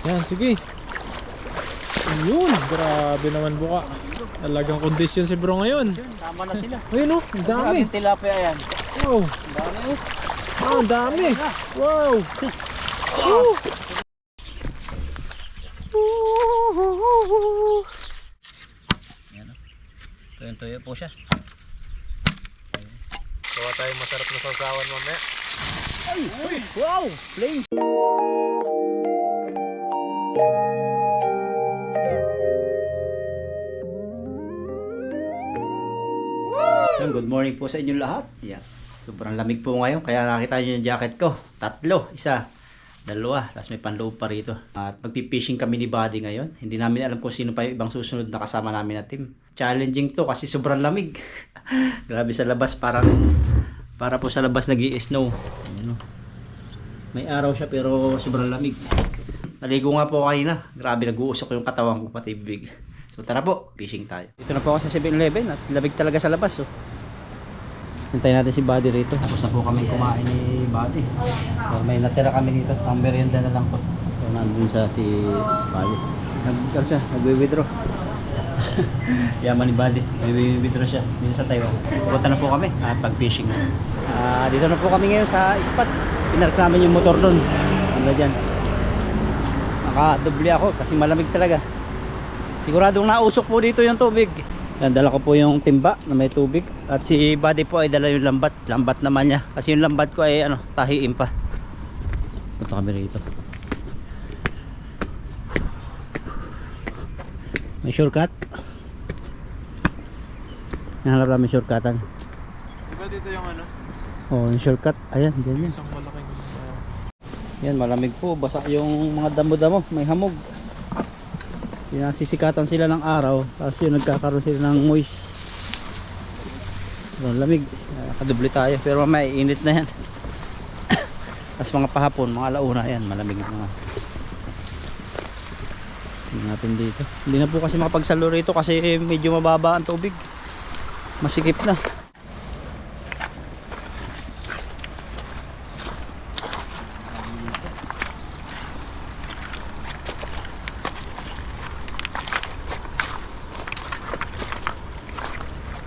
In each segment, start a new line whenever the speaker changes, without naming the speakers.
Yan, sige. Ayun, grabe naman buka. Talagang kondisyon si bro ngayon.
Tama na sila.
Ayun oh, ang dami.
Maraming tilapia yan.
Wow.
Ang dami oh.
Ah, ang dami. Wow.
Yan oh. Tuyo-tuyo po siya.
Gawa tayo masarap na sausawan mamaya.
Ay! Wow! Flame! Good morning po sa inyong lahat. Yeah. Sobrang lamig po ngayon kaya nakita nyo yung jacket ko. 3, 1, 2, tapos may panloob pa rito. At magpipishing kami ni Buddy ngayon. Hindi namin alam kung sino pa yung ibang susunod na kasama namin na team. Challenging to kasi sobrang lamig. Grabe sa labas, para po sa labas nag-i-snow. Ano? May araw siya pero sobrang lamig. Naligo nga po kanina. Grabe, nag-uusok yung katawan ko pati bibig. So tara po, fishing tayo. Dito na po ako sa 7-Eleven at lamig talaga sa labas. Oh. Hintayin natin si Buddy rito. Tapos na po kami kumain ni Buddy. So, may natira kami dito. Ang merienda na lang po. So nandun si Buddy. Nag-withdraw. Yaman ni Buddy. Nag-withdraw siya dito sa Taiwan. Punta na po kami at pag-fishing. Dito na po kami ngayon sa spot. Pinark namin yung motor doon. Hanggang dyan. Nakadoble ako kasi malamig talaga. Siguradong nausok po dito yung tubig. Yan, dala ko po yung timba na may tubig. At si Buddy po ay dala yung lambat. Lambat naman niya. Kasi yung lambat ko ay tahiin pa. Punta kami rito. May shortcut. Nahanap namin shortcutan.
Diba dito yung
Oh, yung shortcut. Ayan, ganyan.
isang malaking
Yan, malamig po. Basa yung mga damo-damo. May hamog. Sisikatan sila ng araw. Tapos yun, nagkakaroon sila ng moist. Lamig. Nakadoble tayo. Pero mamaya, init na yan. Tapos mga pahapon, mga alauna. Yan, malamig na nga. Tingnan natin dito. Hindi na po kasi makapagsalo rito kasi medyo mababa ang tubig. Masikip na.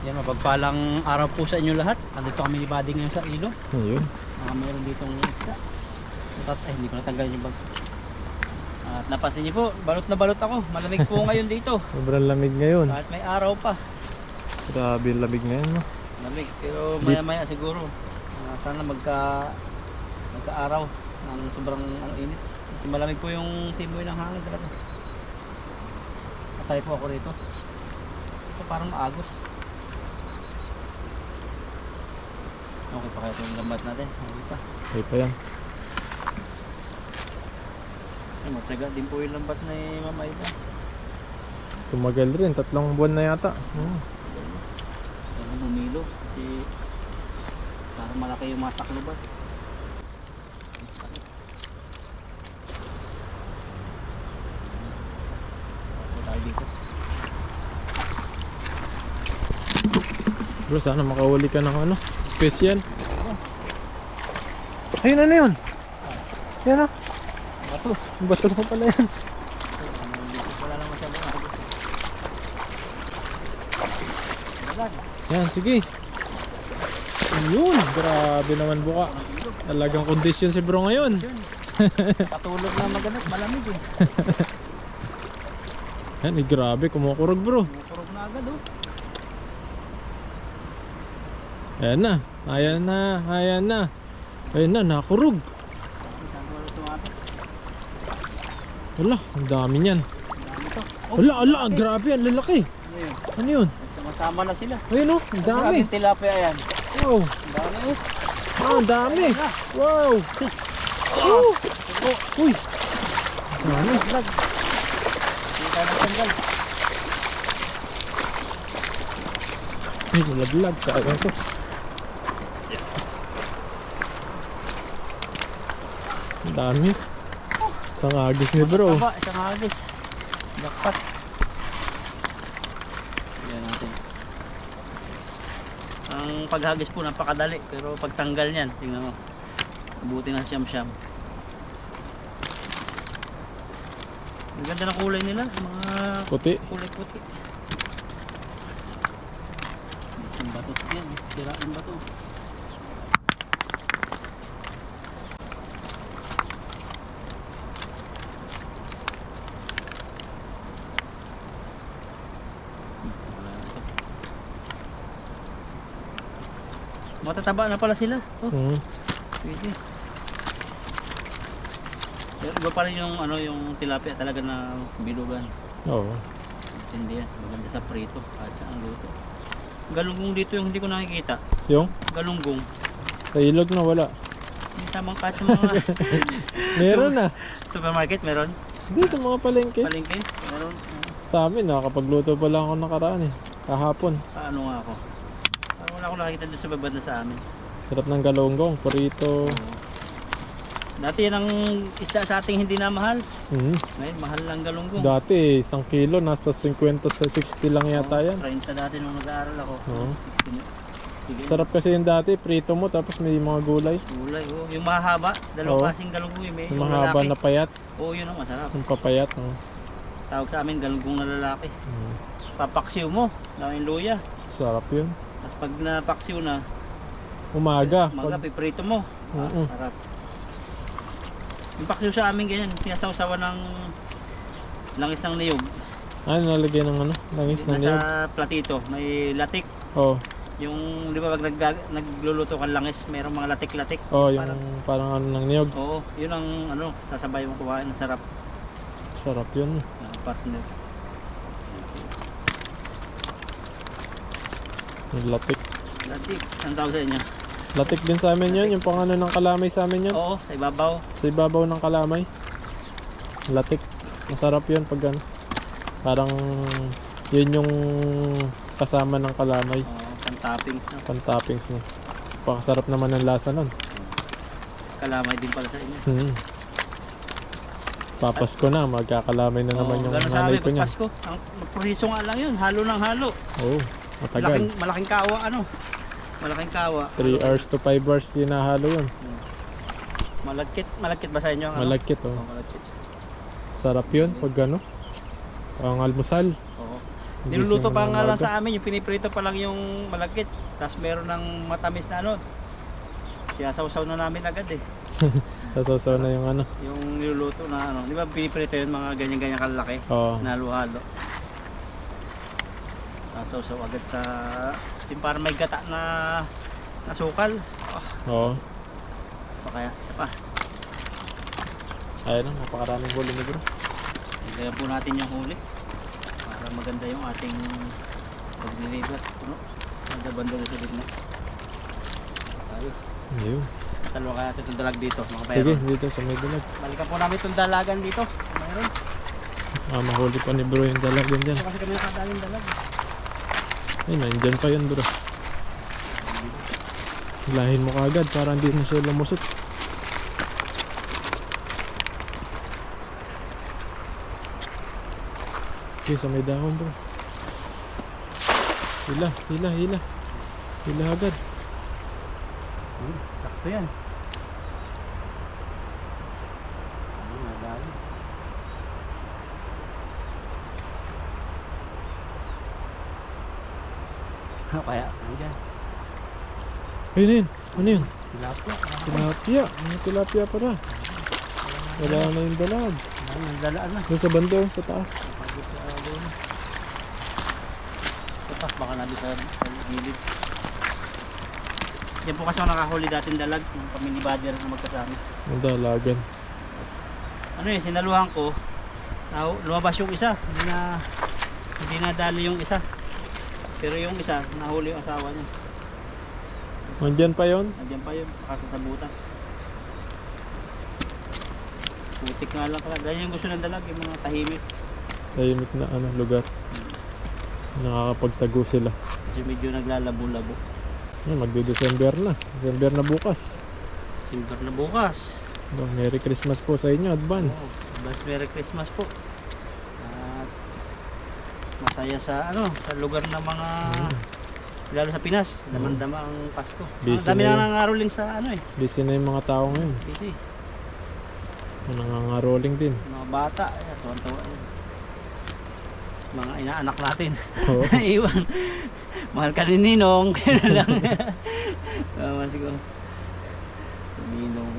Yan, mapagpalang araw po sa inyo lahat. Nandito kami ni Buddy ngayon sa ilog.
Ayun.
Meron ditong isda. Hindi ko natanggal yung bag. At napansin niyo po, balot na balot ako. Malamig po ngayon dito.
Sobrang lamig ngayon.
At may araw pa.
Grabe yung lamig ngayon, no?
Lamig, pero maya maya siguro. Sana magka-araw ng sobrang init. Kasi malamig po yung simoy ng hangin talaga. Patay po ako rito. So, parang maagos. Okay pa kaya itong lambat natin. Okay pa.
Okay pa yan.
Ay, matyaga din po yung lambat na Mama Ida.
Tumagal rin, 3 buwan na yata.
Sana bumilo kasi parang malaki yung mga saklobat. Ako tayo dito.
Bro, sana makahuli ka ng special. Ayun, ano yun? Yan ah.
Bato.
Bato ko pala yan.
Wala lang masyadong agos.
Yan, sige. Ayun, grabe naman buka. Talagang kondisyon si bro ngayon.
Patulog na maganap, malamig eh.
Yan, grabe, kumukurog bro.
Kurog na agad oh.
Ayan na, ayan na, ayan na. Ayan na, nakurog. Wala, ang dami niyan. Wala, grabe, ang lalaki. Ano yun?
Sama-sama na sila.
Ayun oh, ang dami.
Maraming tilapia yan.
Wow,
Ang dami oh.
ang dami. Wow. Uy. Ano?
Lag. Hindi tayo natanggal.
Ay, nalaglag sa akin to. Ang dami. Isang agis ni bro.
Isang agis. Jackpot. Yan natin. Ang paghagis po napakadali pero pagtanggal niyan, tingnan mo. Buti na siyam-siyam. Ang ganda ng kulay nila, mga
Puti.
kulay puti. Isang bato yan, sira ang bato. Matataba na pala sila. Oh, pwede. Pero iba pa rin yung ano, yung tilapia talaga na bilugan.
Oo.
Hindi yan. Maganda sa prito at sa ang luto. Galunggong dito yung hindi ko nakikita.
Yung?
Galunggong.
Sa ilog na wala.
Yung tamang cut sa mga
Meron na.
supermarket, meron.
Dito mga palengke.
Palengke, meron.
Sa amin, nakakapagluto pa lang ako nakaraan eh. Kahapon.
Paano nga ako? Parang wala akong nakikita doon sa babad na sa amin.
Sarap ng galunggong, purito.
Oo. Dati yan ang isda sa ating hindi na mahal. Ngayon, mahal lang galunggong.
Dati, 1 kilo, nasa 50 sa 60 lang yata yan.
30 dati nung nag-aaral ako.
Oo.
60.
Sarap kasi yung dati, prito mo, tapos may mga gulay.
Gulay, oh. Yung mahaba, dalawang
Oo.
klaseng galunggong yun.
Yung mahaba na payat,
Oo, yun ang masarap.
yung papayat.
Tawag sa amin, galunggong na lalaki. Papaksiw mo, daming luya.
Sarap yun.
Tapos pag napaksiw na,
Umaga.
mga piprito mo.
Oo.
Sarap. Yung paksiw sa amin ganyan, sinasawsawan ng langis ng niyog.
Ano nalagay ng ano? Langis na niyog?
Nasa platito, may latik.
Oo.
Yung, di ba pag nagluluto kang langis, mayroong mga latik-latik.
Oh, yung parang ano ng niyog.
Oo, yun ang ano, sasabay mo kumain, ang sarap.
Sarap yun.
Partner.
Yung latik.
Latik, ang tawag sa inyo?
Latik din sa amin yun. Yung pang ano ng kalamay sa amin yun.
Oo, sa ibabaw.
Sa ibabaw ng kalamay. Latik. Masarap yun pag ano. Parang yun yung kasama ng kalamay.
Oo, pan-toppings. No?
Pan-toppings na. Pakasarap naman ang lasa nun.
Kalamay din pala sa inyo.
Papasko na, magkakalamay na naman yung
ganun sa
nanay
amin,
ko niya.
Pasko. Ang proseso nga lang yun, halo ng halo.
Oo, matagal.
Malaking kawa ano. Malaking kawa.
3 hours to 5 hours hinahalo yun.
Malagkit ba sa inyo? Ang ano?
Malagkit oh.
Oo, malagkit.
Sarap yun pag ano. Ang almusal.
Oo.
Gising
Niluluto pa
ng
nga lang
umaga.
sa amin, yung piniprito pa lang yung malagkit. Tapos meron ng matamis na ano. Sinasawsaw na namin agad eh.
Sasaw na yung ano.
Yung niluluto na ano. Di ba piniprito yun mga ganyan-ganyan kalaki?
Oo.
Na halo-halo. Sawsaw agad sa yung parang may gata na asukal.
Oo.
So kaya, isa pa.
Ayun na, napakaraming huli ni bro.
Ilagyan po natin yung huli para maganda yung ating pag-deliver. Ano? Banda-banda na sa gitna. Tayo.
Ayun.
Talwa kaya natin itong dalag dito, mga
Sige,
bayro.
dito sa may dalag.
Balikan po namin itong dalagan dito. Mayroon.
Mahuli pa ni bro yung dalag yan dyan.
Ito kasi kami nakadaling dalag.
Ay, nandyan pa yun bro. Lahin mo kaagad para hindi na siya lumusot. Okay, sa may dahon bro. Hila, hila, hila. Hila agad.
Sakto yan. Nadali. Kaya, andyan.
Ayun yun. Ano yun?
Tilapia.
Tilapia. Ano tilapia para? Wala na yung dalag.
Nagdalaan na.
Doon sa bando, sa taas.
Tapas baka natin sa gilid. Yan po kasi ako nakahuli dating dalag. Yung family badger na magkasama.
Ang dalagan.
Ano yun, sinaluhan ko. Lumabas yung isa. Hindi na dali yung isa. Pero yung isa, nahuli yung asawa niya.
Nandyan pa yun?
Nandiyan pa yun, nakasa sa butas. Putik nga lang talaga. Ganyan yung gusto ng dalag, yung mga tahimik.
Tahimik na ano, lugar. Nakakapagtago sila.
Kasi medyo naglalabo-labo.
Ay, magde-December na. December na bukas.
Simper na bukas.
Merry Christmas po sa inyo, advance.
Advance Merry Christmas po. At masaya sa sa lugar ng mga lalo sa Pinas, damang-dama ang Pasko. Ang
Busy
dami
na
na
yun.
nangaroling sa
Busy na yung mga tao ngayon.
busy.
Nangangaroling din.
Mga bata, ayan. tuwan-tuwa yan. Mga inaanak natin.
Oo.
Iwan. Mahal ka ni Ninong. Kaya lang. Siguro. Ninong.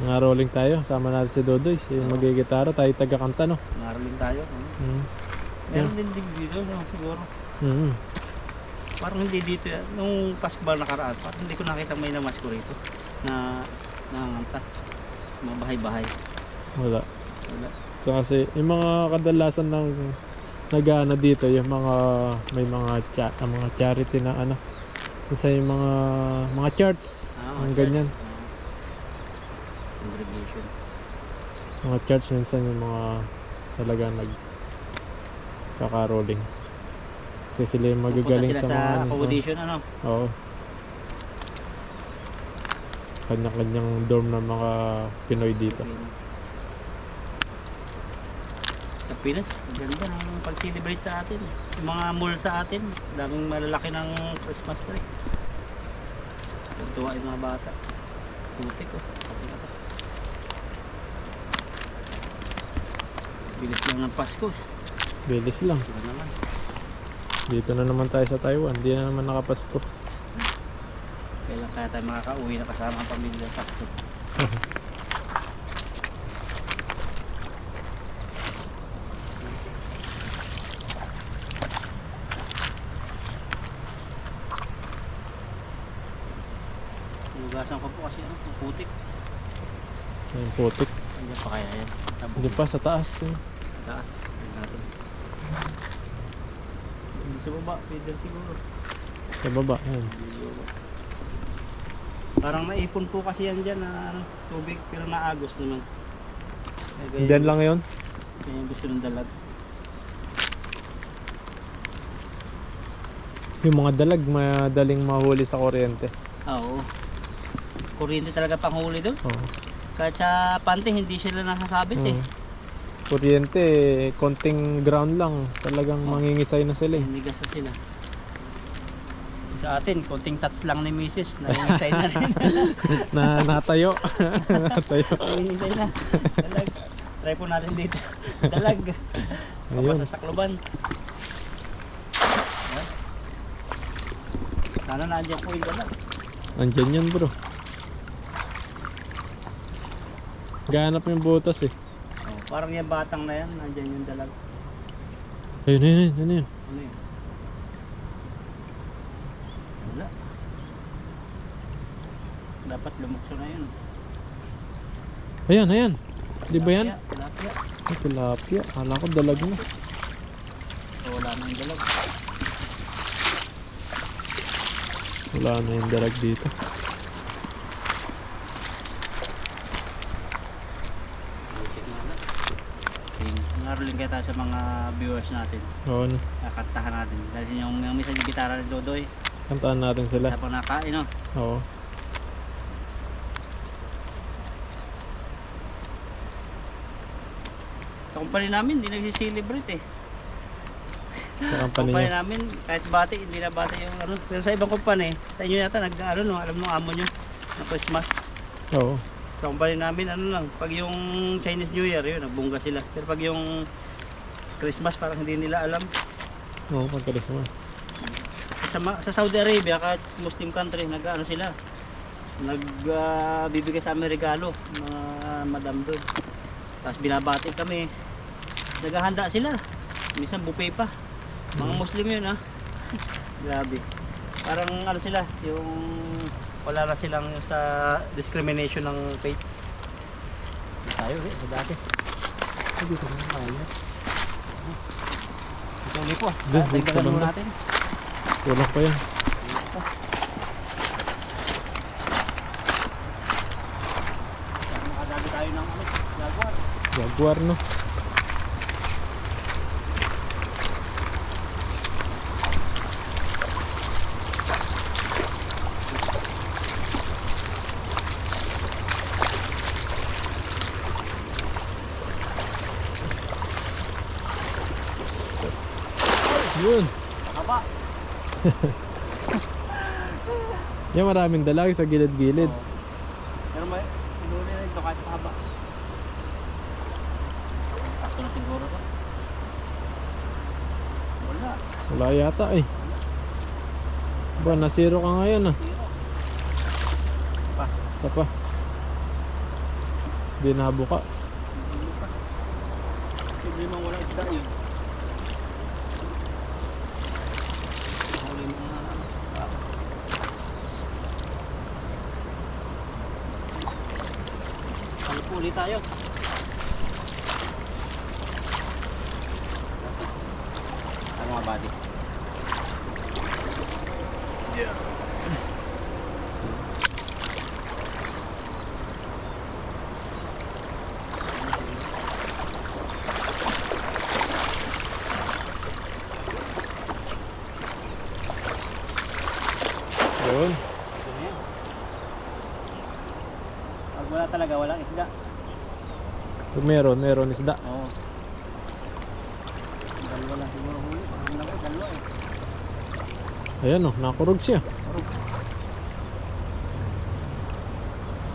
Mga rolling tayo. Sama natin si Dodoy. Siya yung magigitara. Tayo taga-kanta, no?
Ngaroling tayo.
Mm.
Meron din dito, no? Siguro.
Mm.
Parang hindi dito yan. Nung Pasko ba nakaraan, parang hindi ko nakita may namas ko rito. Na nanganganta. Mga bahay-bahay.
Wala.
Wala.
So, kasi yung mga kadalasan ng nagana dito, yung mga may mga mga charity na ano. Kasi yung mga church, ang ganyan.
Congregation.
Mga church minsan yung mga talaga kaka-rolling. Kasi sila yung magagaling
Pupunta
sa
sila
mga
sa
ano.
accommodation, ano?
Oo. Kanya-kanyang dorm ng mga Pinoy dito.
Sa Pinas, ganda ng pag-celebrate sa atin. Yung mga mall sa atin, daming malalaki ng Christmas tree. Tuwa yung mga bata. Putik ko. Kasi ito. Bilis lang ng Pasko.
Bilis lang.
Ito na naman.
Dito na naman tayo sa Taiwan. Di na naman nakapasko.
Kailan kaya tayo makaka-uwi na kasama ang pamilya sa Pasko. Lugasan ko po kasi ano, putik.
Yung putik.
Hindi pa kaya yan.
Hindi pa sa taas.
Taas. Tingnan natin. Hindi sa baba. Pwede siguro.
Sa baba. Yan.
Parang naipon po kasi yan dyan na ano, tubig pero naagos naman.
Diyan lang yun.
Yan yung gusto ng dalag.
Yung mga dalag madaling mahuli sa kuryente.
Oo. Kuryente talaga panghuli doon.
Oo.
Kahit sa pante hindi sila nasasabit eh.
Kuryente, konting ground lang. Talagang mangingisay na sila eh.
Hinigas na sila. Sa atin, konting touch lang ni Mrs. Nangingisay na rin.
Natayo. Natayo.
Nangingisay na. Dalag. Try po natin dito. Dalag.
Ayun.
Papasasakloban. Sana nandiyan po yung dalag.
Andyan yun bro. Gahanap yung butas eh.
Oh, parang yung batang na yan, nandiyan yung dalag.
Ayun, ayun, ayun, ayun.
Ano yun? Wala. Dapat lumukso na yun.
Ayan, ayan. Di ba yan?
Tilapia.
Ay, tilapia. Kala ko dalag na.
So, wala na yung dalag.
Wala na yung dalag dito.
Ngaruling kaya tayo sa mga viewers natin.
Oo, no.
Kakantahan natin. Dahil yung minsan yung gitara ni Dodoy.
Kantaan natin sila.
Habang nakain, no?
Oo.
Sa company namin, hindi nagsiselebrate eh.
Sa company
Company
niya.
namin, kahit bati, hindi na bati yung ano. Pero sa ibang company, sa inyo yata, ano, no, alam nung amo nyo, na Christmas.
Oo.
Sa company namin, ano lang, pag yung Chinese New Year, yun, nagbungga sila. Pero pag yung Christmas, parang hindi nila alam.
Oo, pagkalis mo.
Sa Saudi Arabia, kahit Muslim country, nag-ano sila, nagbibigay sa amin regalo, mga madam doon. Tapos binabati kami, naghahanda sila, minsan buffet pa. Mga Muslim yun ha. Grabe. Parang ano sila, yung wala na silang yung sa discrimination ng faith. Tayo sa dati. Hindi ko naman kaya. Ito ulit po.
Dito,
Tagdagan
sa
mo
banda.
natin.
Kulang pa yan.
Makadali tayo ng ano, jaguar.
Jaguar, no? Yun.
Haba.
Yan, maraming dalag sa gilid-gilid.
Oo. Pero may pinuli na ito kahit haba. Sakto na siguro to. Wala.
Wala yata eh. Ba, nasiro ka ngayon ah.
Zero. Pa.
Isa pa. Di nabuka.
Hindi pa. Hindi mang walang isda yun. Huli mo nga. Huli tayo. Ano nga buddy?
Yun.
Pag wala talaga, walang isda.
Pag meron isda.
Oo. Dalawa lang siguro huli. Parang laki, dalawa eh.
Ayan oh, nakurog siya.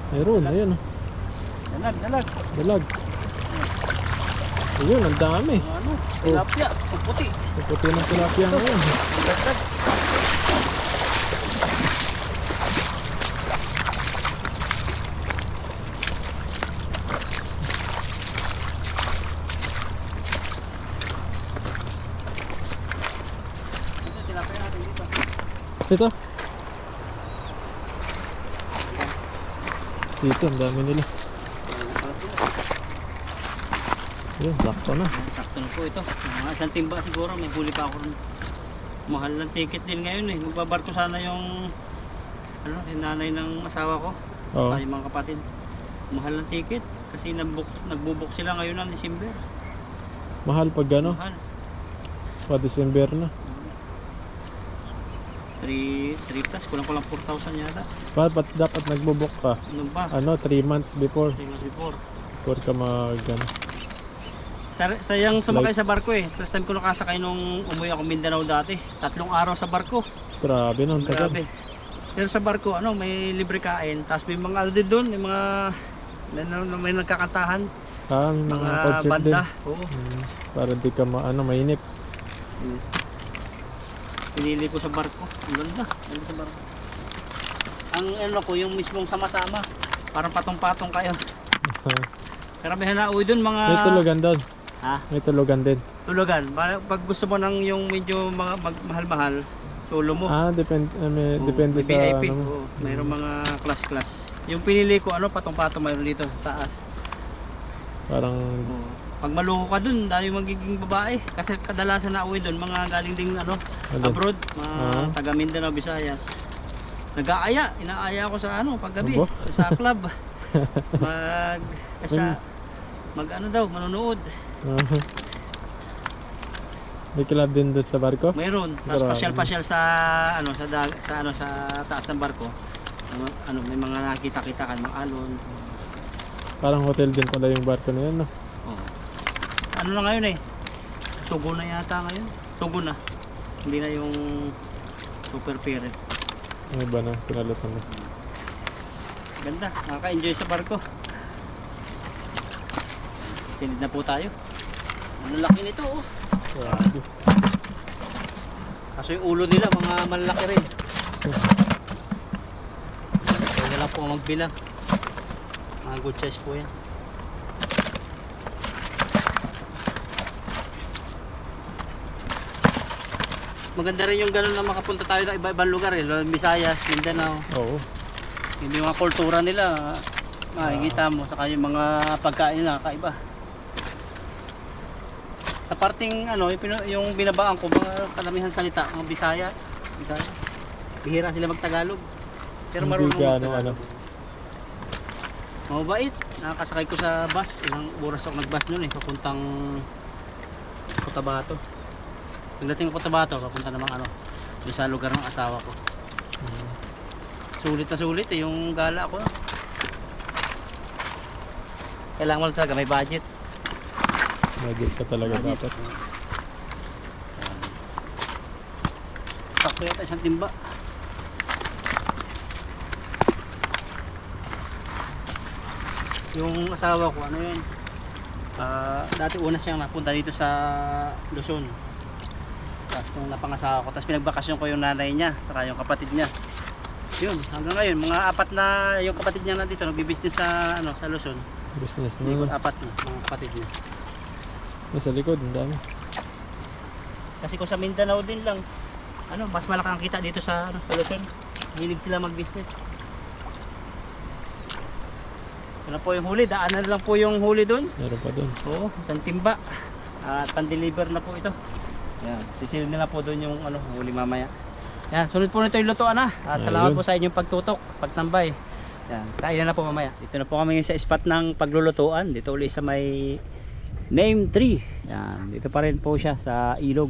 Mayroon, ayan oh.
Dalag, dalag.
Dalag. Ayun, ang dami.
Ano? Tilapia. Puti.
Puti ng tilapia ngayon.
Dagdag. Ito, tilapia natin dito.
Ito. Dito, ang dami nila.
Ayan pala sila.
Ayun, sakto na.
Sakto na po ito. Mga isang timba siguro. May huli pa ako rin. Mahal ng ticket din ngayon eh. Magbabarko sana yung yung nanay ng asawa ko.
Oo.
Tayo mga kapatid. Mahal ng ticket. Kasi nagbubuk sila ngayon ng December.
Mahal pag ano,
Mahal.
pa December na.
3 plus. Kulang-kulang 4,000 yata.
Dapat nagbubok ka.
Ano ba?
Ano, 3 months before.
3 months before.
Before ka mag, ano.
Sayang sumakay sa barko eh. First time ko nakasakay nung umuwi ako Mindanao dati. 3 araw sa barko.
Grabe nung tagal.
Grabe. Pero sa barko, may libre kain. Tapos may mga ano din doon, may mga may nagkakantahan,
Ah, may mga
mga
concert
banda.
din.
Oo.
Para di ka mainip.
Pinili ko sa barko. Ang ganda. Ganda sa barko. Ang ano ko, yung mismong sama-sama. Parang patong-patong kayo. Karamihan na uwi doon mga...
May tulugan doon.
Ha?
May tulugan din.
Tulugan. Pag gusto mo ng yung medyo mga mahal-mahal, solo mo.
Ah, depende
Oo,
depende
may
sa
VIP.
ano.
Oo, mayroong mga class-class. Yung pinili ko, patong-patong mayroon dito, taas.
Parang
Oo. Pag maluho ka dun, dahil magiging babae. Kasi kadalasan na uwi dun, mga galing ding abroad, mga taga Mindanao, Visayas. Nag-aaya, inaaya ako sa paggabi,
Abo?
sa club. Manonood.
may club din doon sa barko.
Mayroon. Tapos
Grabe.
pasyal-pasyal sa sa taas ng barko. May mga nakita-kita kan mga alon.
Parang hotel din pala yung barko na yan, no?
Oh. Ano na ngayon eh? Tugo na yata ngayon. Tugo na. Hindi na yung super period.
Ang iba na, pinalitan na.
Ganda. Nakaka-enjoy sa barko. Silid na po tayo. Ang laki nito oh.
Grabe.
Kaso yung ulo nila mga malaki rin. Kaya lang po magbilang. Mga good size po yan. Maganda rin yung gano'n na makapunta tayo ng iba-ibang lugar eh. Visayas, Mindanao.
Oo.
Yung mga kultura nila, makikita mo. Saka yung mga pagkain nila, kaiba. Sa parting yung binabaan ko, mga kalamihan salita, mga Bisaya. Bihira sila magtagalog. Pero
Hindi
marunong
gaano,
magtagalog. Mabait. Nakakasakay ko sa bus. Ilang oras ako nag-bus noon eh. Papuntang Cotabato. Pagdating ko Cotabato, papunta namang yung sa lugar ng asawa ko. Sulit na sulit eh, yung gala ko. Kailangan mo talaga may budget.
Budget ka talaga
Budget.
dapat.
Sakto yata isang timba. Yung asawa ko, Dati una siyang napunta dito sa Luzon. Tapos nung napangasawa ko, tapos pinagbakasyon ko yung nanay niya, saka yung kapatid niya. Yun, hanggang ngayon, mga apat na yung kapatid niya nandito, nagbi-business sa, sa Luzon.
Business
Ikot
na.
apat na, mga kapatid niya.
Nasa likod, ang dami.
Kasi kung sa Mindanao din lang, mas malaki ang kita dito sa, sa Luzon. Hilig sila mag-business. Ito na po yung huli, daanan lang po yung huli doon.
Meron pa doon.
Oo, isang timba. At pan-deliver na po ito. Yan, sisilin nila po doon yung huli mamaya. Yan, sunod po nito yung lutuan na. At salamat po sa inyong pagtutok, pagtambay. Yan, kain na po mamaya. Dito na po kami sa spot ng paglulutuan. Dito ulit sa may name tree. Yan, dito pa rin po siya sa ilog.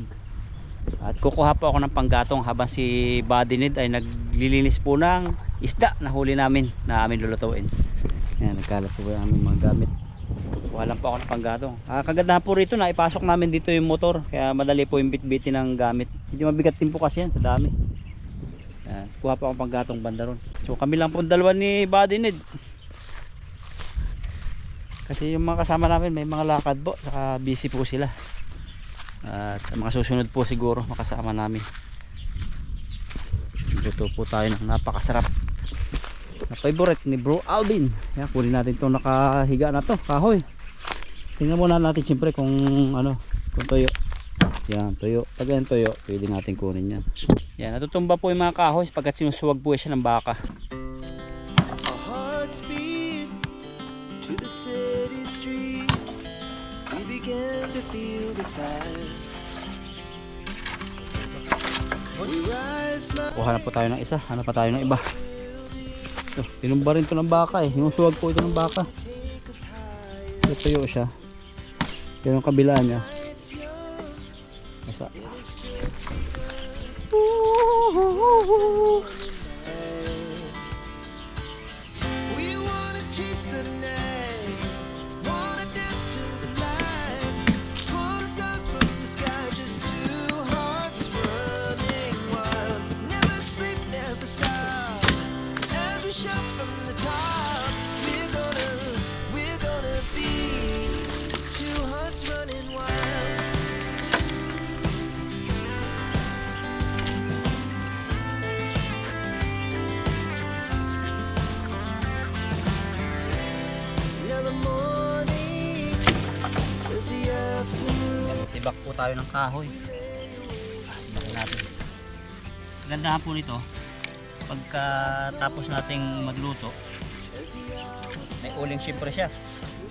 At kukuha po ako ng panggatong habang si Buddy Ned ay naglilinis po ng isda na huli namin na amin lulutuin. Yan, nagkalat po yung aming mga gamit. Kuha lang po ako ng panggatong. Kagandahan po rito na ipasok namin dito yung motor. Kaya madali po yung bitbitin ng gamit. Hindi mabigat din po kasi yan sa dami. Yan, kuha po ako panggatong banda ron. So kami lang po dalawa ni Buddy Ned. Kasi yung mga kasama namin may mga lakad po. Saka busy po sila. At sa mga susunod po siguro makasama namin. Luto po tayo ng napakasarap na favorite ni Bro Alvin. Yan, kunin natin itong nakahiga na to, kahoy. Tingnan muna natin siyempre kung kung tuyo. Yan, tuyo. Pag yan tuyo, pwede natin kunin yan. Yan, natutumba po yung mga kahoy pagkat sinusuwag po siya ng baka.
Our hearts beat to the city streets. We began to feel the fire. We rise like
Kuha na po tayo ng isa, hanap pa tayo ng iba. Ito, tinumba rin ito ng baka eh. Sinusuwag po ito ng baka. Tuyo siya. Yan ang kabila niya. Isa.
we wanna chase the night, wanna dance to the light, pull stars from the sky, just two hearts running wild. Never sleep, never stop. As we shout from the top, we're gonna be two hearts running wild. Now the morning is the afternoon.
Sibak po tayo ng kahoy. Sibakin natin. Gandahan po nito, pagkatapos nating magluto, may uling syempre siya.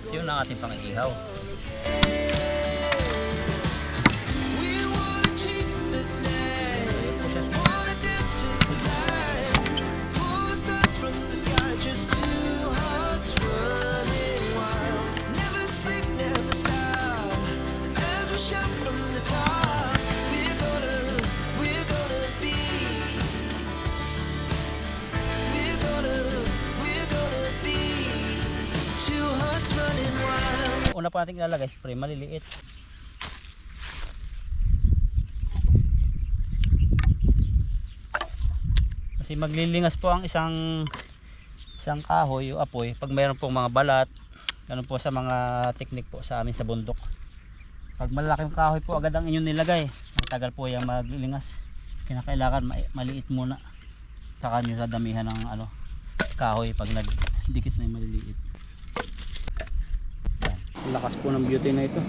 Yun ang ating pang-ihaw.
We wanna chase the night, wanna dance to the light, pull stars from the sky, just two hearts running wild. Never sleep, never stop. As we shout from the top, we're gonna be, we're gonna be two hearts running wild.
Una pa natin ilalagay, spray maliliit. Kasi maglilingas po ang isang kahoy o apoy pag mayroon pong mga balat. Ganun po sa mga teknik po sa amin sa bundok. Pag malaki yung kahoy po agad ang inyong nilagay, ang tagal po yung maglilingas. Kinakailangan maliit muna. Saka nyo sa damihan ng kahoy pag nagdikit na yung maliliit. Ang lakas po ng beauty na ito.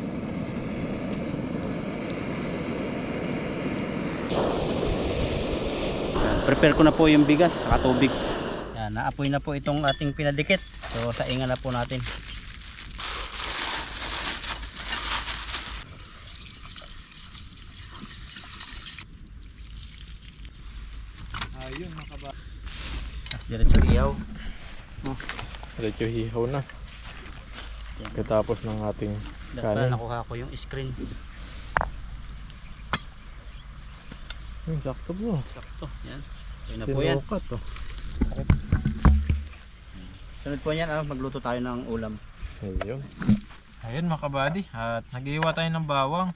Prepare ko na po yung bigas sa tubig. Yan, naapoy na po itong ating pinadikit. So saingan na po natin.
Ayun, makaba.
Tapos diretso ihaw.
Diretso hihaw na. Katapos ng ating
Dapat
kanin.
nakuha ko yung screen.
Sakto po.
Sakto. Yan. Yun na po yan.
Sinukat, oh.
Sunod po yan, magluto tayo ng ulam.
Ayun. Ayun mga kabady. At nag-iwa tayo ng bawang.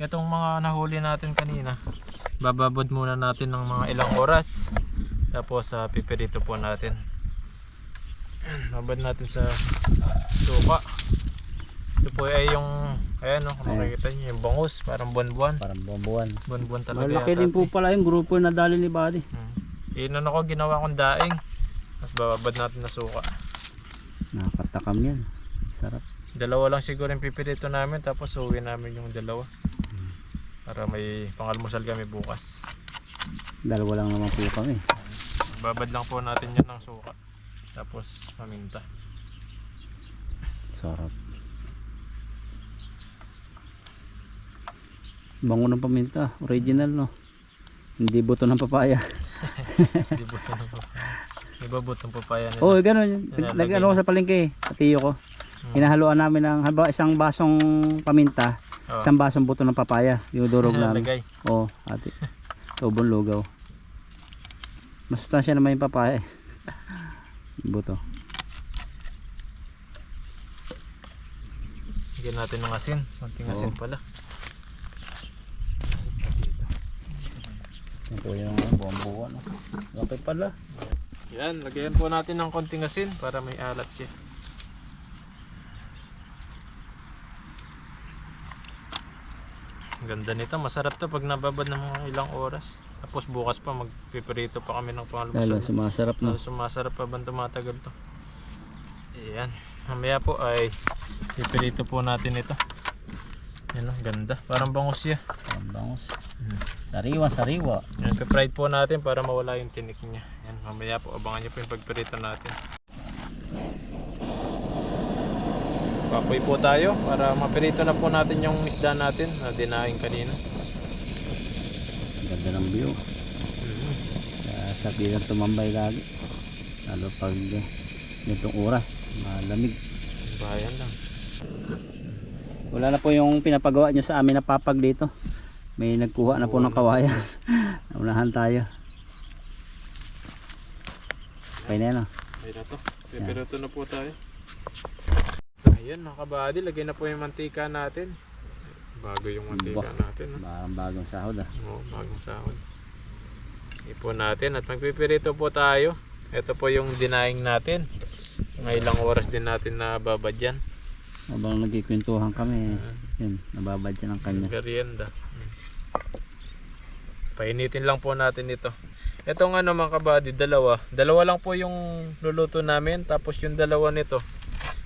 Itong mga nahuli natin kanina. Bababod muna natin ng mga ilang oras. Tapos pipirito po natin. Babad natin sa suka. Ito po ay yung, ayan o, kung makikita nyo, yung bangus, parang buwan-buwan.
Parang buwan.
Buwan-buwan talaga
Malaki
yata
din po
ito
pala yung grupo na dali ni Buddy.
Inon ako, ginawa kong daing. Tapos bababad natin na suka.
Nakakatakam yan. Sarap.
Dalawa lang siguro yung pipirito namin, tapos uwi namin yung dalawa. Para may pangalmusal kami bukas.
Dalawa lang naman po kami.
Babad lang po natin yan ng suka. Tapos paminta.
Sarap. Bango ng paminta. Original, no? Hindi buto ng papaya.
Di buto ng papaya. Iba buto ng papaya nila.
Oo, ganun.
Nilalagay
Nag-ano ko sa palengke. Katiyo ko. Hinahaluan namin ng halimbawa isang basong paminta,
Oo.
isang basong buto ng papaya. Dinudurog namin.
Nilalagay.
Oo, ate. Tubong lugaw. Masustansya naman yung papaya eh. Buto.
Bigyan natin ng asin. Konting asin pala.
Ito po yung buwan-buwan. Okay pala.
Yan, lagyan po natin ng konting asin para may alat siya. Ang ganda nito, masarap to pag nababad ng mga ilang oras. Tapos bukas pa magpiprito pa kami ng
Lalo
pangalmusal.
sumasarap na.
Sumasarap pa bang tumatagal to. Ayan, mamaya po ay pipirito po natin ito. Yan o, ganda. Parang bangus siya.
Ang bangus. Sariwa, sariwa.
Yan, pipride po natin para mawala yung tinik niya. Yan, mamaya po, abangan niyo po yung pagpirito natin. Papoy po tayo para mapirito na po natin yung isda natin na dinaing kanina.
Ganda ng view. Sa bilang tumambay lagi. Lalo pag nitong oras, malamig.
Bayan lang.
Wala na po yung pinapagawa nyo sa amin na papag dito. May nagkuha na po ng kawayan. Naunahan tayo. Okay na yan oh.
Ay na to. Pipirito na po tayo. Ayan mga kabady, lagay na po yung mantika natin. Bago yung mantika natin. No?
Parang bagong sahod ah.
Oo, bagong sahod. Ipon natin at magpipirito po tayo. Ito po yung dinaing natin. Mga ilang oras din natin na babad yan.
Habang nagkikwentuhan kami, yun, nababad siya ng kanya.
Merienda. Painitin lang po natin ito. Itong ano mga kabady, dalawa. Dalawa lang po yung luluto namin. Tapos yung dalawa nito,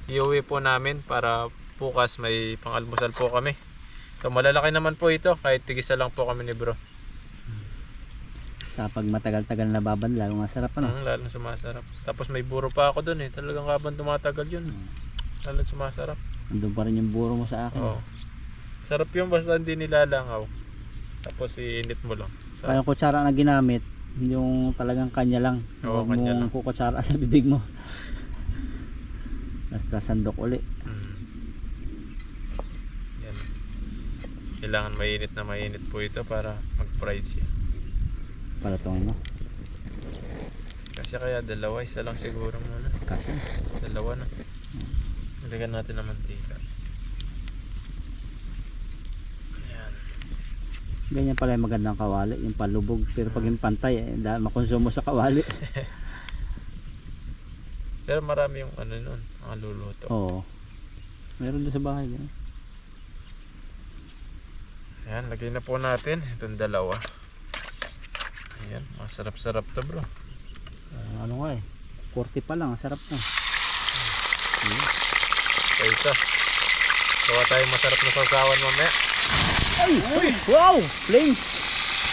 iuwi po namin para bukas may pangalmusal po kami. So malalaki naman po ito, kahit tigisa lang po kami ni bro.
Sa pag matagal-tagal na babad, lalo masarap ano.
Lalo sumasarap. Tapos may buro pa ako dun eh. Talagang habang tumatagal yun. Lalo sumasarap.
Andun pa rin yung buro mo sa akin.
Oo. Sarap yun basta hindi nilalangaw. Tapos iinit mo lang.
Kaya yung kutsara na ginamit, yung talagang kanya lang.
Oo,
Huwag
kanya lang.
mong kukutsara sa bibig mo. Nasa sandok uli.
Yan. Kailangan mainit po ito para mag-fried siya.
Palatongin mo.
Kasi kaya dalawa, isa lang siguro muna.
Kasi.
Dalawa na. Lagyan natin ng mantika. Ayan.
Ganyan pala yung magandang kawali, yung palubog. Pero pag yung pantay, dahil makonsumo sa kawali.
Pero marami yung ano nun, ang luluto.
Oo. Meron doon sa bahay. Ganyan.
Ayan, lagay na po natin itong dalawa. Ayan, masarap-sarap to bro.
Ano nga eh. 40 pa lang, sarap na.
So ito. Gawa tayo masarap na sausawan mamaya.
Ay! Wow! Flames!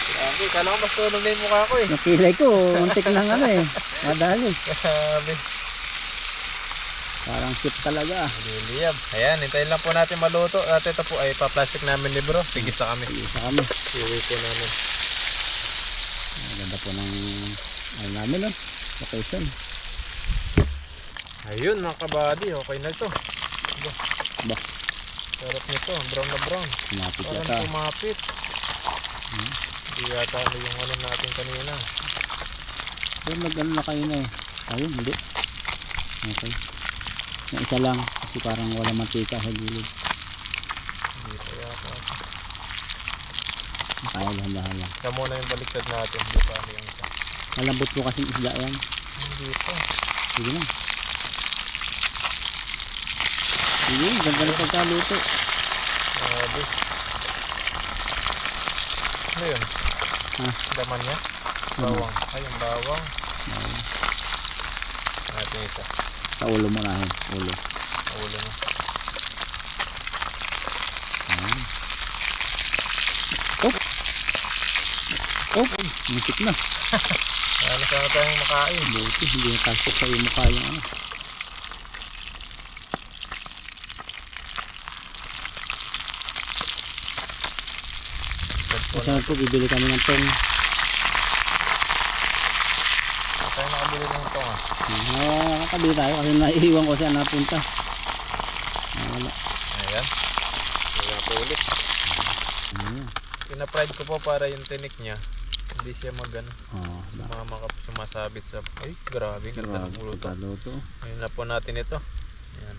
Grabe, kala ko mas tulog na yung mukha ko eh.
Nakilay ko, untik lang ano eh. Madali.
Grabe.
Parang chip talaga.
Liliyab. Ayan, hintayin lang po natin maluto. At ito po ay pa-plastic namin ni bro. Tigisa kami.
Isa kami.
Iuwi po namin.
Ang ganda po ng ano namin no? Location.
Ayun mga kabady, okay na ito.
Ba,
Sarap nito, brown na brown.
kumapit
Parang
yata.
pumapit. Hindi yata ano yung ano natin kanina.
Pero nag-ano na kayo na eh. Ayun, hindi. Okay. Yung isa lang kasi parang wala mantika sa gilid.
Hindi pa yata.
Kaya dahan-dahan lang.
Ito muna yung baliktad natin. Hindi pa ano yung isa.
Malambot po kasing isda yan.
Hindi pa.
Sige na. Yun, ganda na pagkaluto.
Grabe. Ano yun?
Ha?
Daman niya? Bawang. Ay, yung bawang. Natin isa.
Sa ulo mo na yun. Ulo.
Ulo mo.
Oh, musik na.
Ano sana tayong makain?
Buti, hindi na tasok sa iyo mukha yung ano. Kasi po, bibili kami ng tong.
Tayo nakabili ng ito nga.
Nakakabili tayo kasi naiiwan ko saan napunta. Wala.
Ayan. Wala po ulit. Pina-fried ko po para yung tinik niya hindi siya magano. Sumasabit sa... Ay, grabe. Ganda ng luto. Ngayon na po natin ito. Ayan.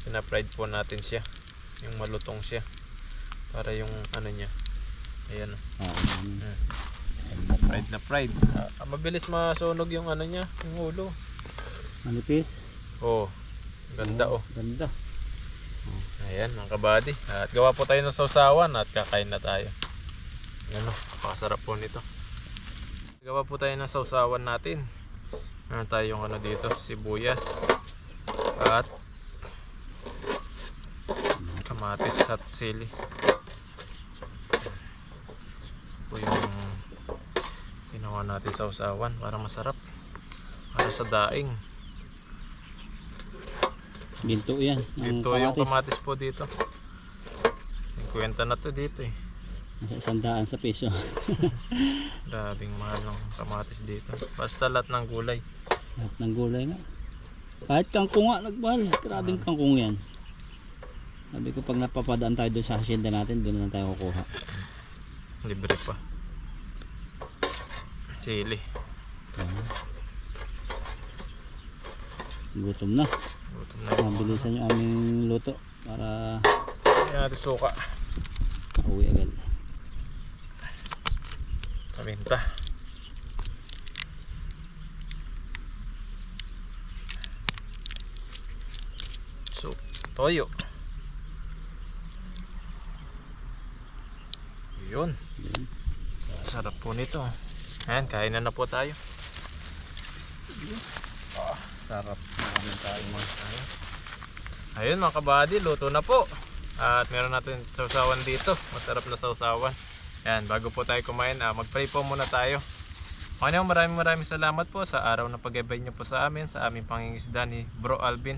Pina-fried po natin siya. Yung malutong siya. Para yung ano niya. Ayan. Fried na fried. Mabilis masunog yung ano niya. Yung ulo.
Manipis.
Oh. Ganda oh.
Ganda.
Ayan mga kabady. At gawa po tayo ng sausawan at kakain na tayo. Ayan o. Pakasarap po nito. Gawa po tayo ng sausawan natin. Meron tayong ano dito. Sibuyas. At kamatis at sili. Po yung ginawa natin sausawan para masarap. Para sa daing.
Ginto yan.
Dito yung kamatis po dito. 50 na to dito eh.
Nasa 100 sa peso.
Grabing mahal ng kamatis dito. Basta lahat ng gulay.
Lahat ng gulay nga. Kahit kangkong nga nagmahal. Grabing kangkong yan. Sabi ko pag napapadaan tayo doon sa hacienda natin, doon na tayo kukuha.
Libre pa. Chili.
Gutom na.
Gutom na yung
Mabilisan yung aming luto para
Yan natin suka.
uwi agad.
Kaminta. So, toyo. Yun. Sarap po nito. Ayan, kain na po tayo.
Sarap. Maraming tayo
Ayun. Ayun mga kabady, luto na po. At meron natin sausawan dito. Masarap na sausawan. Ayan, bago po tayo kumain, mag-pray po muna tayo. Panginoon, maraming salamat po sa araw na pag-ibay niyo po sa amin, sa aming pangingisda ni Bro Alvin.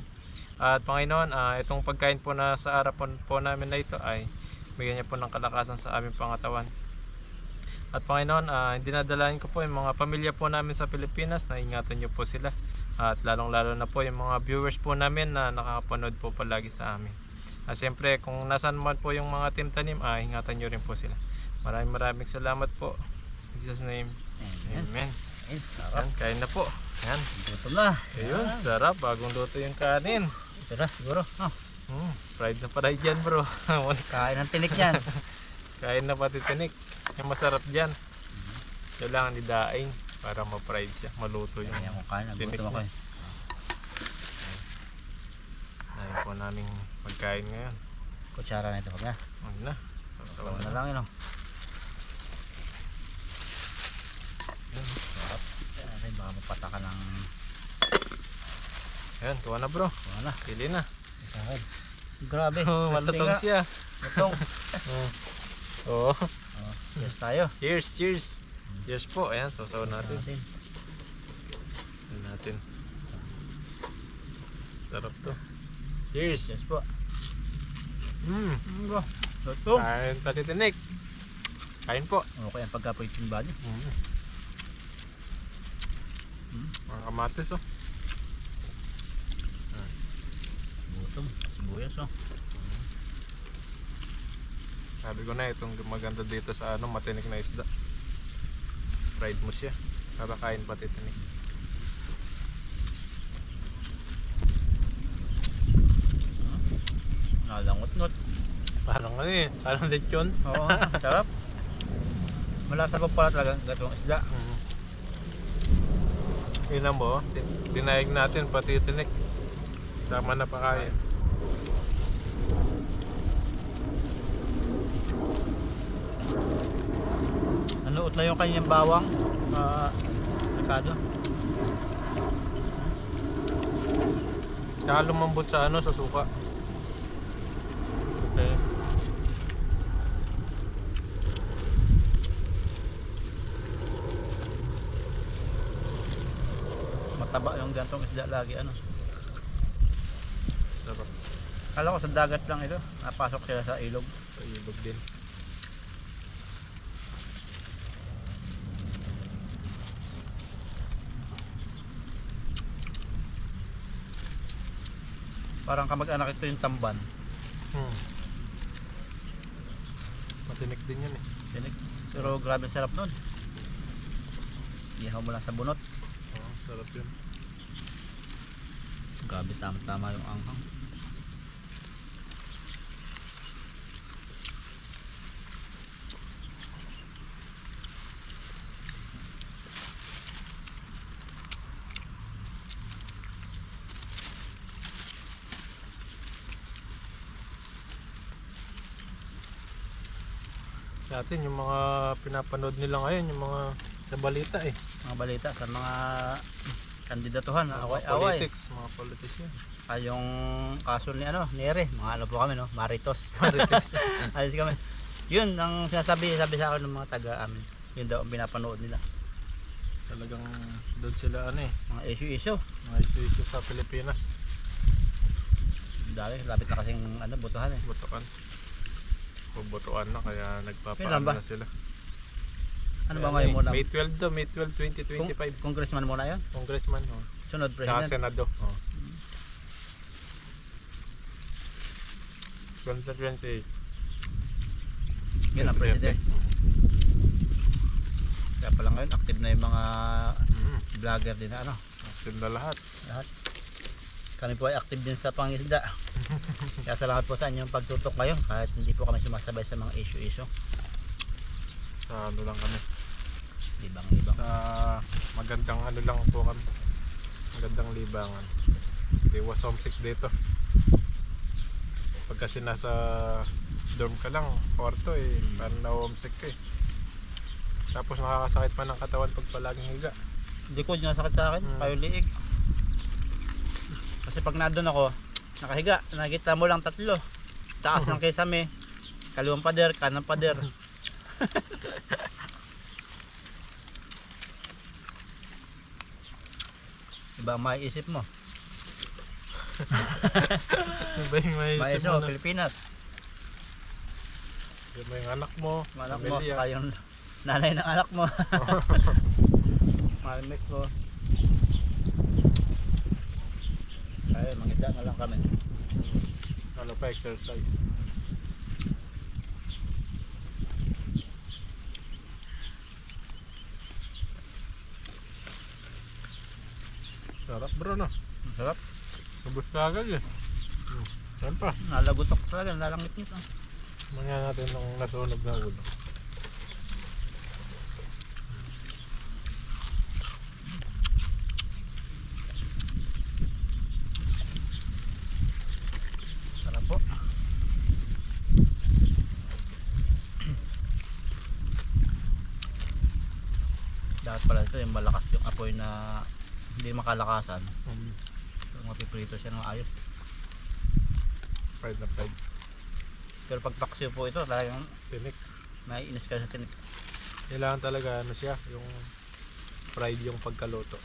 At Panginoon, itong pagkain po na sa araw po namin na ito ay bigyan niyo po ng kalakasan sa aming pangatawan. At Panginoon, dinadalain ko po yung mga pamilya po namin sa Pilipinas na ingatan niyo po sila. At lalong-lalo na po yung mga viewers po namin na nakakapanood po palagi sa amin. At siyempre, kung nasan man po yung mga team tanim, ingatan niyo rin po sila. Maraming salamat po. In Jesus' name. Amen. Ayan, kain na po. Ayan.
Gutom na.
Ayun, sarap. Bagong luto yung kanin.
Ito na siguro.
Fried na fried yan bro.
Kain ng tinik yan.
Kain na pati tinik. Yung masarap dyan. Kailangan didaing para ma-fried siya. Maluto yung
Kaya mo kain.
tinik
Gutom ako
niya.
eh.
Ayun po naming pagkain ngayon.
Kutsara na ito. Huwag na.
Huwag na.
Tawa na lang yun. Sarap. Ay, baka mapataka ng...
Ayan, tuwa na bro.
Wala.
Pili na.
Grabe.
Malutong siya.
Lutong.
Oo.
Cheers tayo.
Cheers, cheers. Cheers po. Ayan, sasaw natin. Natin. Sarap to. Cheers.
Cheers po.
Bro. Lutong. Kain pati tinik. Kain po.
Okay ang pagka-protein body.
Mga kamatis oh.
Gutom. Sibuyas oh.
Sabi ko na itong maganda dito sa ano, matinik na isda. Fried mo siya. Kakakain pati tinik.
Nalangot-ngot.
Parang ano eh, parang lechon.
Oo, sarap. Malasa ko pala talaga gatong isda.
Tingnan mo, dinaig natin pati tinik. Tama na pa kaya.
Nanuot na yung kanyang bawang. Merkado.
Kaya lumambot sa ano, sa suka. Okay.
Mataba yung gantong isda lagi ano.
Sarap.
Kala ko sa dagat lang ito. Napasok sila sa ilog.
Sa ilog din.
Parang kamag-anak ito yung tamban.
Matinik din yun eh.
Dinig. Pero grabe sarap nun. Ihaw mo lang sa bunot.
Oo, sarap yun.
Grabe tama-tama yung anghang.
Sa atin, yung mga pinapanood nila ngayon, yung mga sa balita eh.
Mga balita sa mga kandidatuhan,
Mga
away-away.
politics, mga politician.
Ay yung kaso ni ano, Nere, mga ano po kami no, Maritos.
Marites.
Alis kami. Yun ang sabi sa akin ng mga taga amin. Yun daw ang pinapanood nila.
Talagang doon sila ano eh.
Mga issue.
Mga isu-isu sa Pilipinas.
Dami, lapit na kasing ano, botohan eh.
Botokan. Botokan na kaya
Kailan
nagpapaano
ba?
na sila.
Ano ba ngayon muna?
May 12 daw, May 12, 2025.
Congressman muna yun?
Congressman, oh.
Sunod
Saka
president?
Senado. Oh. 2028.
Yun ang president. Kaya pala ngayon, active na yung mga vlogger din na ano.
Active na lahat.
Lahat. Kami po ay active din sa pangisda. Kaya salamat po sa inyong pagtutok ngayon kahit hindi po kami sumasabay sa mga issue.
Sa ano lang kami.
Libang-libang.
Sa magandang ano lang po kami. Magandang libangan. Hindi was homesick dito. Pag kasi nasa dorm ka lang, kwarto eh, parang na-homesick ka eh. Tapos nakakasakit pa ng katawan pag palaging higa.
Hindi ko dinasakit sa akin, payo liig. Kasi pag nandun ako, nakahiga, nakikita mo lang tatlo. Taas ng kesame, kaliwang pader, kanang pader. Iba ang maiisip mo.
Iba yung
Maiisip
maisip
mo,
mo na.
Pilipinas.
Iba yung anak mo,
Yung anak mo,
pamilya.
saka yung nanay ng anak mo. Marimix mo. Ay, mangita na lang kami.
Ano pa, exercise. Sarap bro no.
Ang sarap.
Ubus na agad eh. Yan pa.
Nalagutok talaga, nalangit nito.
Mangyan natin ng nasunog na ulo.
Sarap po. Dapat pala ito yung malakas yung apoy na hindi makalakasan. Kung mapiprito siya ng ayos.
Fried na fried.
Pero pag paksiw po ito, talagang
Tinik.
may inis ka sa tinik.
Kailangan talaga ano siya, yung fried yung pagkaluto.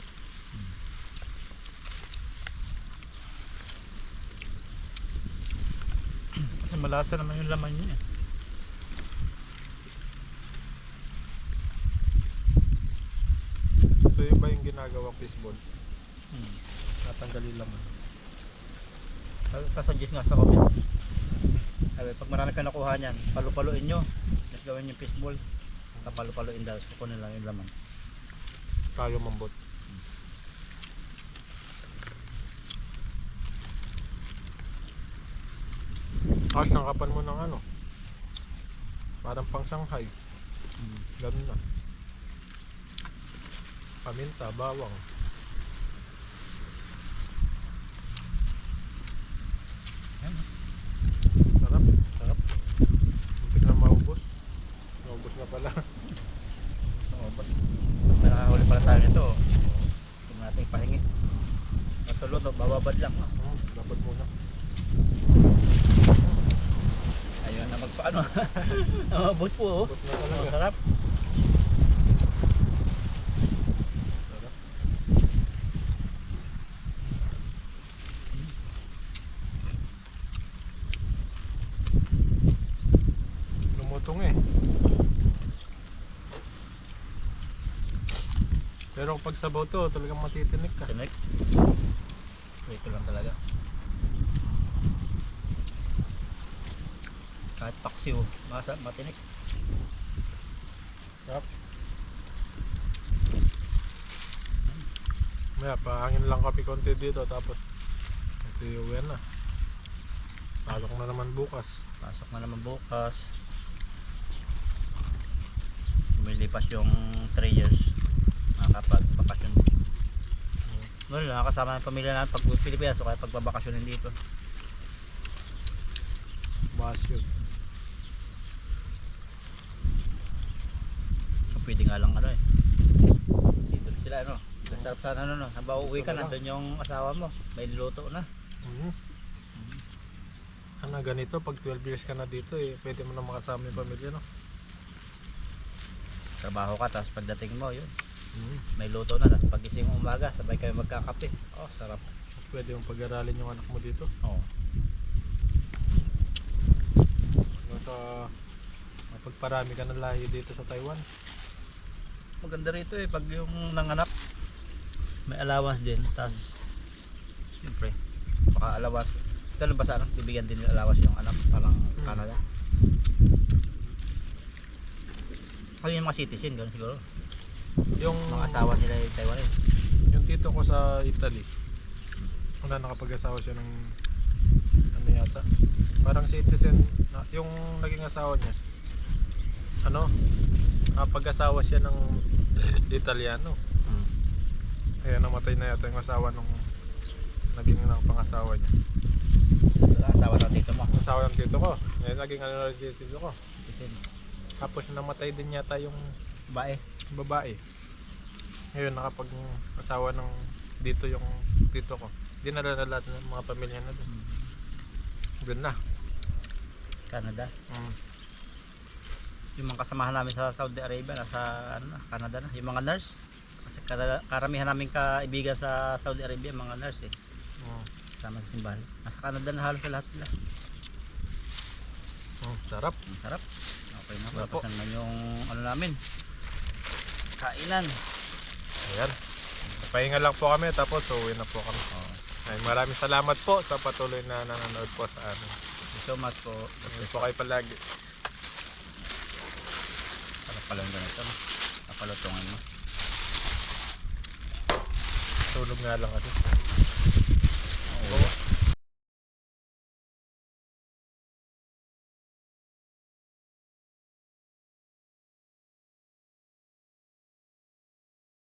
Kasi malasa naman yung laman niya.
So yun ba yung ginagawang fishball? Natanggalin laman.
Kasuggest nga sa comment. Sabi, pag marami ka nakuha niyan, palu-paluin nyo. Tapos gawin yung fishball. Kapalu-paluin daw. Kukunin lang yung laman.
Kayo mambot. Sangkapan mo ng ano? Parang pang Shanghai. Ganun na. Paminta, bawang. Sarap, sarap. Muntik na maubos. Maubos na pala.
Oo, boss. May nakahuli pala tayo nito. Hindi natin ipahingi. Matulog, no? Bababad lang. No?
Dapat muna.
Ayun na magpaano. Namabot po. Oh.
Ubos na talaga.
Sarap.
Sarap. Lumutong eh. Pero pag sabaw to, talagang matitinik ka.
Tinik. Ito lang talaga. Kahit paksiw, matinik.
Sarap. Maya, pahangin lang kami konti dito tapos ito uwi na. Pasok na naman bukas.
Pasok na naman bukas. Lumilipas yung 3 years. Nakakapag-bakasyon. Well, nakakasama ng pamilya namin pag Pilipinas o kaya pagbabakasyonin dito.
Bukas yun.
Pwede nga lang ano eh. Dito sila ano. Sarap sana ano no. Haba uwi ka na, doon yung asawa mo. May luto na.
Ano ganito, pag 12 years ka na dito eh, pwede mo na makasama yung pamilya, no?
Trabaho ka, tapos pagdating mo, yun. May luto na, tapos pagising mo umaga, sabay kayo magkakape. Oh, sarap.
Pwede mong pag-aralin yung anak mo dito.
Oo.
Nasa pagparami ka ng lahi dito sa Taiwan.
Maganda rito eh, pag yung nanganak, may allowance din, tapos siyempre, baka allowance, ganun ba sa ano, bibigyan din yung allowance yung anak, parang Canada. Kaya yung mga citizen, ganun siguro.
Yung
Mga asawa nila yung Taiwan eh.
yung tito ko sa Italy. Wala, nakapag-asawa siya ng ano yata. Parang citizen, yung naging asawa niya. Ano? Nakapag-asawa siya ng Italiano. Kaya namatay na yata yung asawa nung naging pangasawa niya.
Asawa ng tito mo.
Asawa ng tito ko. Ngayon naging ano na yung tito ko.
Citizen.
Tapos namatay din yata yung
Bae.
babae. Ngayon nakapag asawa ng dito yung tito ko. Dinala na lahat ng mga pamilya na doon. Doon na.
Canada. Yung mga kasamahan namin sa Saudi Arabia, nasa ano na, Canada na. Yung mga nurse. Kasi karamihan namin kaibigan sa Saudi Arabia, mga nurse eh. Sama sa simbahan. Nasa Canada na halos lahat sila.
Sarap.
Ang sarap. Okay na.
Sarap po.
Tapos naman yung ano namin. Kainan.
Ayan. Pahinga lang po kami tapos uwi na po kami. Ay, maraming salamat po sa patuloy na nanonood po sa amin.
Thank you so much po.
Ingat po kayo palagi.
Sarap pala yung ganito. No? Napalutungan mo.
Tulog nga lang kasi.
Oo.